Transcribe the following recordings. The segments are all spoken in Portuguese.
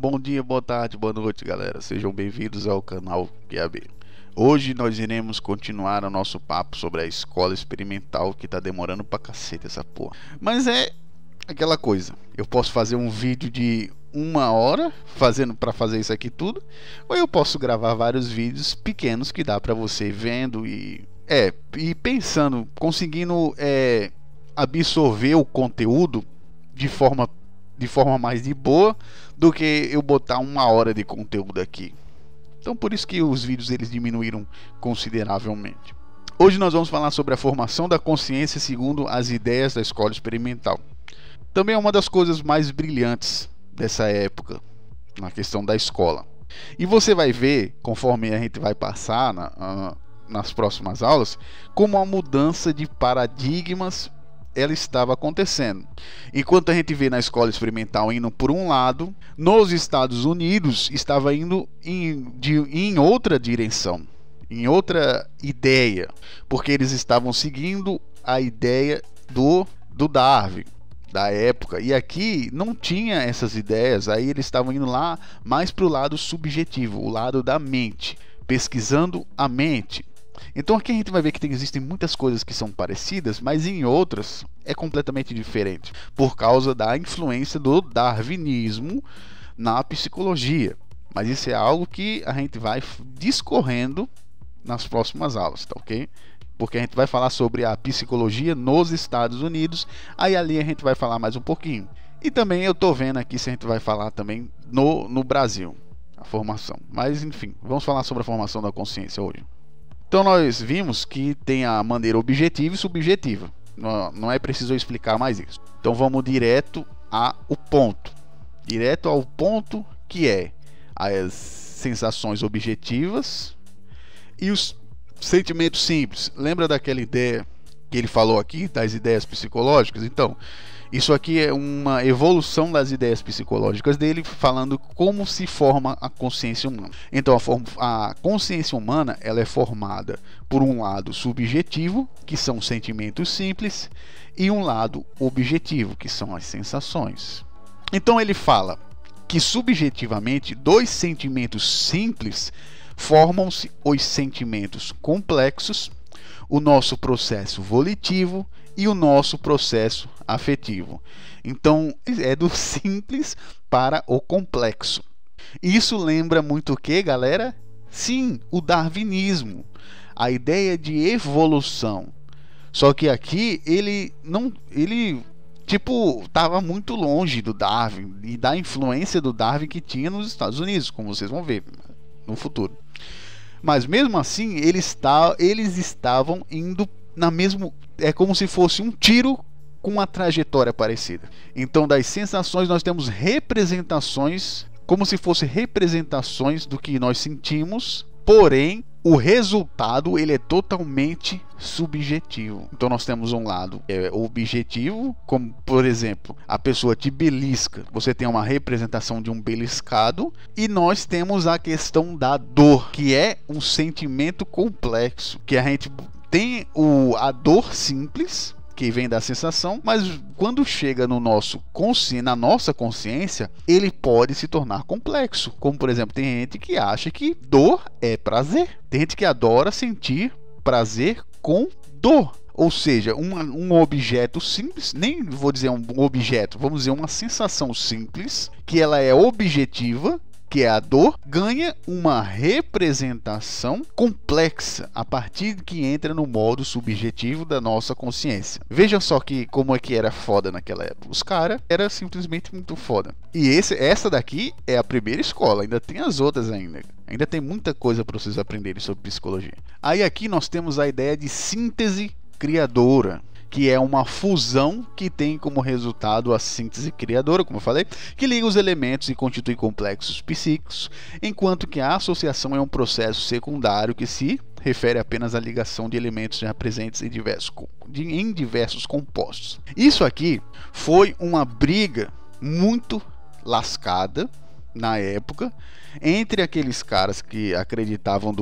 Bom dia, boa tarde, boa noite, galera. Sejam bem-vindos ao canal QAB. Hoje nós iremos continuar o nosso papo sobre a escola experimental, que tá demorando pra cacete essa porra. Mas é aquela coisa, eu posso fazer um vídeo de 1 hora para fazer isso aqui tudo, ou eu posso gravar vários vídeos pequenos que dá pra você ir vendo e pensando, conseguindo absorver o conteúdo de forma mais de boa do que eu botar 1 hora de conteúdo aqui. Então por isso que os vídeos eles diminuíram consideravelmente. Hoje nós vamos falar sobre a formação da consciência segundo as ideias da escola experimental. Também é uma das coisas mais brilhantes dessa época, na questão da escola. E você vai ver, conforme a gente vai passar nas próximas aulas, como a mudança de paradigmas ela estava acontecendo. Enquanto a gente vê na escola experimental indo por um lado, nos Estados Unidos estava indo em outra direção, em outra ideia, porque eles estavam seguindo a ideia do Darwin da época, e aqui não tinha essas ideias. Aí eles estavam indo lá mais para o lado subjetivo, o lado da mente, pesquisando a mente. Então aqui a gente vai ver que existem muitas coisas que são parecidas, mas em outras é completamente diferente, por causa da influência do darwinismo na psicologia. Mas isso é algo que a gente vai discorrendo nas próximas aulas, tá ok? Porque a gente vai falar sobre a psicologia nos Estados Unidos, aí ali a gente vai falar mais um pouquinho. E também eu tô vendo aqui se a gente vai falar também no Brasil, a formação. Mas enfim, vamos falar sobre a formação da consciência hoje. Então nós vimos que tem a maneira objetiva e subjetiva. Não é preciso eu explicar mais isso. Então vamos direto ao ponto. Direto ao ponto, que é as sensações objetivas e os sentimentos simples. Lembra daquela ideia que ele falou aqui, das ideias psicológicas? Então, isso aqui é uma evolução das ideias psicológicas dele, falando como se forma a consciência humana. Então, a consciência humana ela é formada por um lado subjetivo, que são sentimentos simples, e um lado objetivo, que são as sensações. Então, ele fala que subjetivamente, dois sentimentos simples formam-se os sentimentos complexos, o nosso processo volitivo e o nosso processo afetivo. Então é do simples para o complexo. Isso lembra muito o que, galera? Sim, o darwinismo, a ideia de evolução. Só que aqui ele estava muito longe do Darwin e da influência do Darwin que tinha nos Estados Unidos, como vocês vão ver no futuro. Mas mesmo assim eles estavam indo na mesma, é como se fosse um tiro com uma trajetória parecida. Então das sensações nós temos representações, como se fossem representações do que nós sentimos, porém o resultado ele é totalmente subjetivo. Então nós temos um lado objetivo, como por exemplo, a pessoa te belisca, você tem uma representação de um beliscado, e nós temos a questão da dor, que é um sentimento complexo, que a gente tem a dor simples, que vem da sensação, mas quando chega na nossa consciência, ele pode se tornar complexo. Como por exemplo, tem gente que acha que dor é prazer. Tem gente que adora sentir prazer com dor. Ou seja, um objeto simples, nem vou dizer um objeto, vamos dizer uma sensação simples, que ela é objetiva, que é a dor, ganha uma representação complexa a partir de que entra no modo subjetivo da nossa consciência. Veja só como é que era foda naquela época. Os caras era simplesmente muito foda. E essa daqui é a primeira escola, ainda tem as outras ainda. Ainda tem muita coisa para vocês aprenderem sobre psicologia. Aí aqui nós temos a ideia de síntese criadora, que é uma fusão que tem como resultado a síntese criadora, como eu falei, que liga os elementos e constitui complexos psíquicos, enquanto que a associação é um processo secundário que se refere apenas à ligação de elementos já presentes em diversos compostos. Isso aqui foi uma briga muito lascada na época entre aqueles caras que acreditavam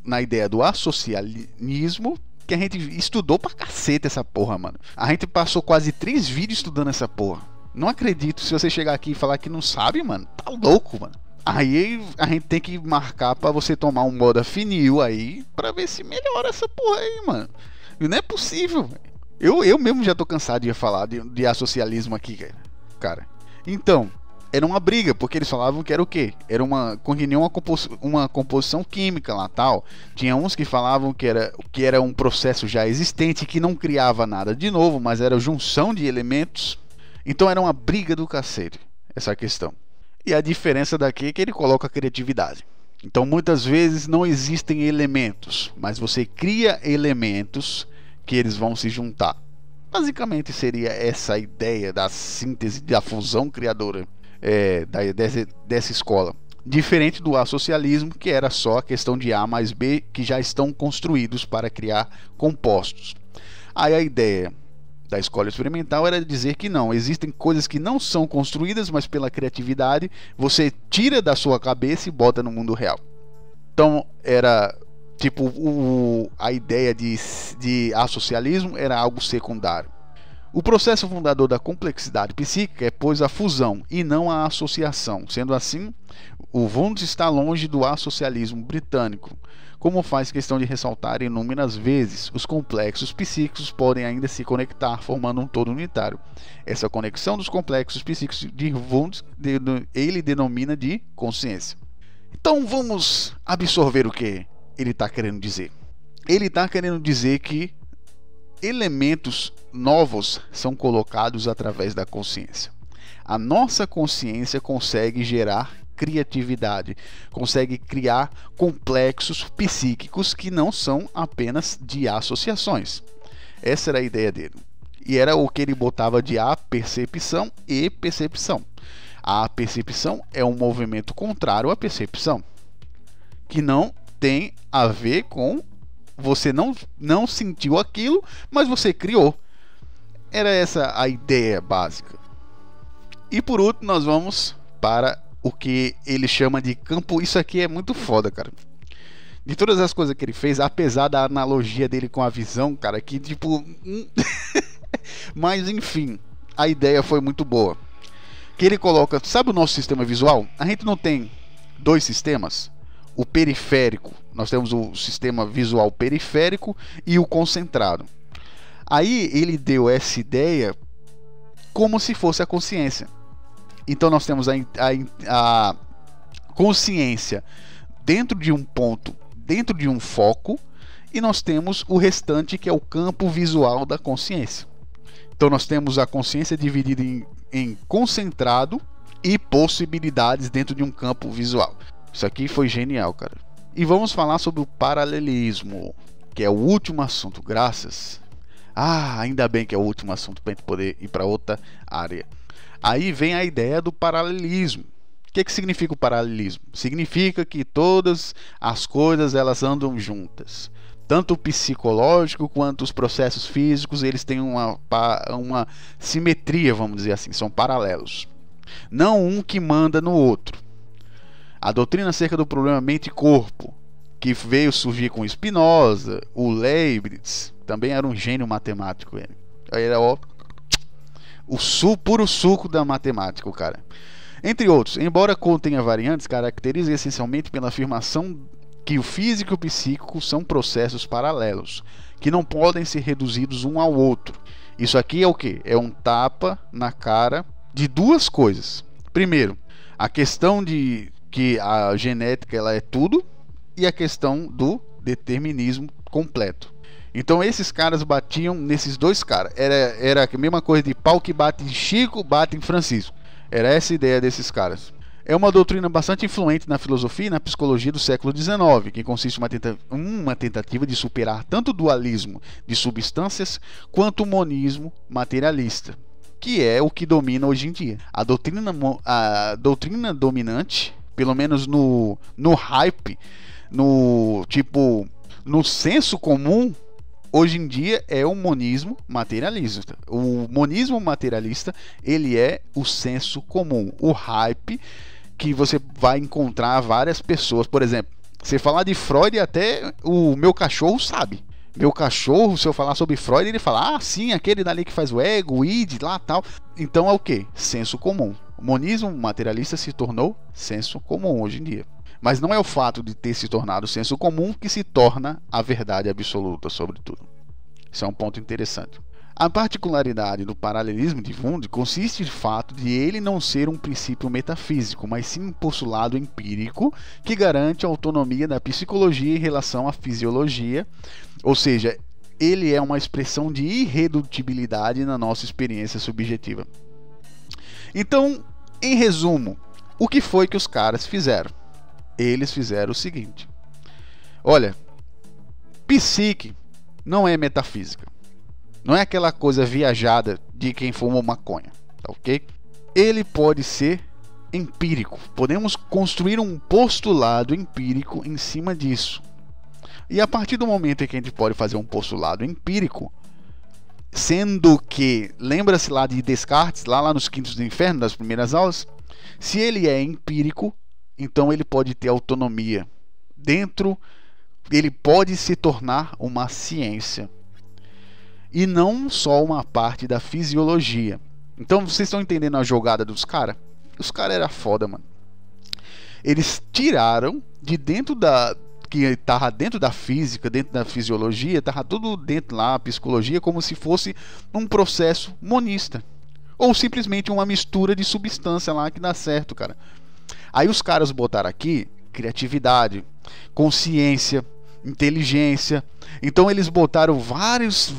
na ideia do associanismo, que a gente estudou pra caceta essa porra, mano. A gente passou quase 3 vídeos estudando essa porra. Não acredito se você chegar aqui e falar que não sabe, mano. Tá louco, mano. Aí a gente tem que marcar pra você tomar um modafinil aí pra ver se melhora essa porra aí, mano. E não é possível, velho. Eu mesmo já tô cansado de falar de associalismo aqui, cara. Então, era uma briga, porque eles falavam que era o quê? Era uma composição química lá, tal. Tinha uns que falavam que era um processo já existente, que não criava nada de novo, mas era junção de elementos. Então era uma briga do cacete, essa questão. E a diferença daqui é que ele coloca a criatividade. Então muitas vezes não existem elementos, mas você cria elementos que eles vão se juntar. Basicamente seria essa a ideia da síntese, da fusão criadora dessa escola. Diferente do associalismo, que era só a questão de A mais B, que já estão construídos para criar compostos. Aí a ideia da escola experimental era dizer que não, existem coisas que não são construídas, mas pela criatividade você tira da sua cabeça e bota no mundo real. Então era tipo a ideia de associalismo era algo secundário. O processo fundador da complexidade psíquica é, pois, a fusão e não a associação. Sendo assim, o Wundt está longe do associalismo britânico. Como faz questão de ressaltar inúmeras vezes, os complexos psíquicos podem ainda se conectar, formando um todo unitário. Essa conexão dos complexos psíquicos de Wundt ele denomina de consciência. Então vamos absorver o que ele está querendo dizer. Ele está querendo dizer que elementos novos são colocados através da consciência. A nossa consciência consegue gerar criatividade, consegue criar complexos psíquicos que não são apenas de associações. Essa era a ideia dele. E era o que ele botava de apercepção e percepção. A percepção é um movimento contrário à percepção, que não tem a ver com você não sentiu aquilo, mas você criou. Era essa a ideia básica. E por último, nós vamos para o que ele chama de campo. Isso aqui é muito foda, cara. De todas as coisas que ele fez, apesar da analogia dele com a visão, cara, que tipo... Mas enfim, a ideia foi muito boa. Que ele coloca... Sabe o nosso sistema visual? A gente não tem dois sistemas? O periférico, nós temos o sistema visual periférico e o concentrado. Aí ele deu essa ideia como se fosse a consciência. Então nós temos a consciência dentro de um ponto, dentro de um foco, e nós temos o restante, que é o campo visual da consciência. Então nós temos a consciência dividida em concentrado e possibilidades dentro de um campo visual. Isso aqui foi genial, cara. E vamos falar sobre o paralelismo, que é o último assunto, graças. Ainda bem que é o último assunto para a gente poder ir para outra área. Aí vem a ideia do paralelismo. O que significa o paralelismo? Significa que todas as coisas elas andam juntas. Tanto o psicológico quanto os processos físicos, eles têm uma simetria, vamos dizer assim, são paralelos. Não um que manda no outro. A doutrina acerca do problema mente e corpo, que veio surgir com Spinoza, o Leibniz, também era um gênio matemático. Ele era puro suco da matemática, o cara. Entre outros, embora contenha variantes, caracteriza essencialmente pela afirmação que o físico e o psíquico são processos paralelos, que não podem ser reduzidos um ao outro. Isso aqui é o quê? É um tapa na cara de duas coisas. Primeiro, a questão de que a genética ela é tudo, e a questão do determinismo completo. Então esses caras batiam nesses dois caras. Era a mesma coisa de pau que bate em Chico, bate em Francisco. Era essa a ideia desses caras. É uma doutrina bastante influente na filosofia e na psicologia do século XIX, que consiste em uma tentativa de superar tanto o dualismo de substâncias quanto o monismo materialista, que é o que domina hoje em dia. A doutrina dominante, pelo menos no hype, no senso comum, hoje em dia é o monismo materialista. O monismo materialista, ele é o senso comum, o hype que você vai encontrar várias pessoas. Por exemplo, você falar de Freud, até o meu cachorro sabe. Meu cachorro, se eu falar sobre Freud, ele fala, ah, sim, aquele dali que faz o ego, o id, lá tal. Então é o que? Senso comum. O monismo materialista se tornou senso comum hoje em dia. Mas não é o fato de ter se tornado senso comum que se torna a verdade absoluta sobre tudo. Isso é um ponto interessante. A particularidade do paralelismo de Wundt consiste de fato de ele não ser um princípio metafísico, mas sim um postulado empírico que garante a autonomia da psicologia em relação à fisiologia, ou seja, ele é uma expressão de irredutibilidade na nossa experiência subjetiva. Então, em resumo, o que foi que os caras fizeram? Eles fizeram o seguinte: olha, psique não é metafísica. Não é aquela coisa viajada de quem fumou maconha, tá ok? Ele pode ser empírico. Podemos construir um postulado empírico em cima disso. E a partir do momento em que a gente pode fazer um postulado empírico, sendo que, lembra-se lá de Descartes, lá nos Quintos do Inferno, das primeiras aulas, se ele é empírico, então ele pode ter autonomia. Ele pode se tornar uma ciência. E não só uma parte da fisiologia. Então vocês estão entendendo a jogada dos caras? Os caras eram foda, mano. Eles tiraram de dentro da... que estava dentro da física, dentro da fisiologia, estava tudo dentro lá, a psicologia, como se fosse um processo monista. Ou simplesmente uma mistura de substância lá que dá certo, cara. Aí os caras botaram aqui criatividade, consciência, inteligência. Então eles botaram várias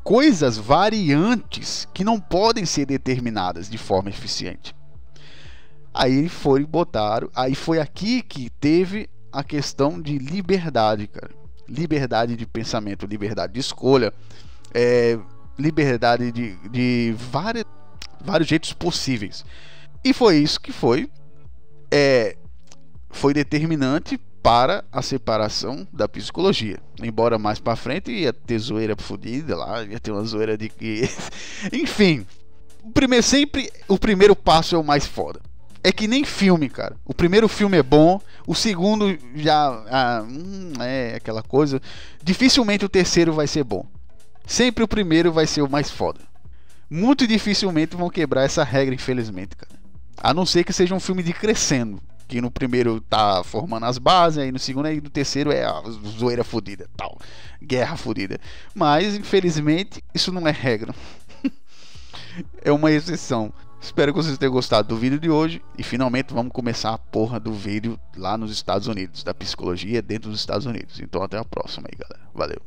coisas variantes que não podem ser determinadas de forma eficiente. Aí foi aqui que teve a questão de liberdade, cara. Liberdade de pensamento, liberdade de escolha, liberdade de vários jeitos possíveis. E foi isso que foi determinante para a separação da psicologia. Embora mais para frente ia ter zoeira fodida lá, ia ter uma zoeira de que... Enfim, o primeiro passo é o mais foda. É que nem filme, cara. O primeiro filme é bom, o segundo já é aquela coisa. Dificilmente o terceiro vai ser bom. Sempre o primeiro vai ser o mais foda. Muito dificilmente vão quebrar essa regra, infelizmente, cara. A não ser que seja um filme de crescendo, que no primeiro tá formando as bases, aí no segundo e no terceiro é a zoeira fodida, tal, guerra fodida. Mas infelizmente isso não é regra. É uma exceção. Espero que vocês tenham gostado do vídeo de hoje. E finalmente vamos começar a porra do vídeo lá nos Estados Unidos, da psicologia dentro dos Estados Unidos. Então até a próxima aí, galera. Valeu.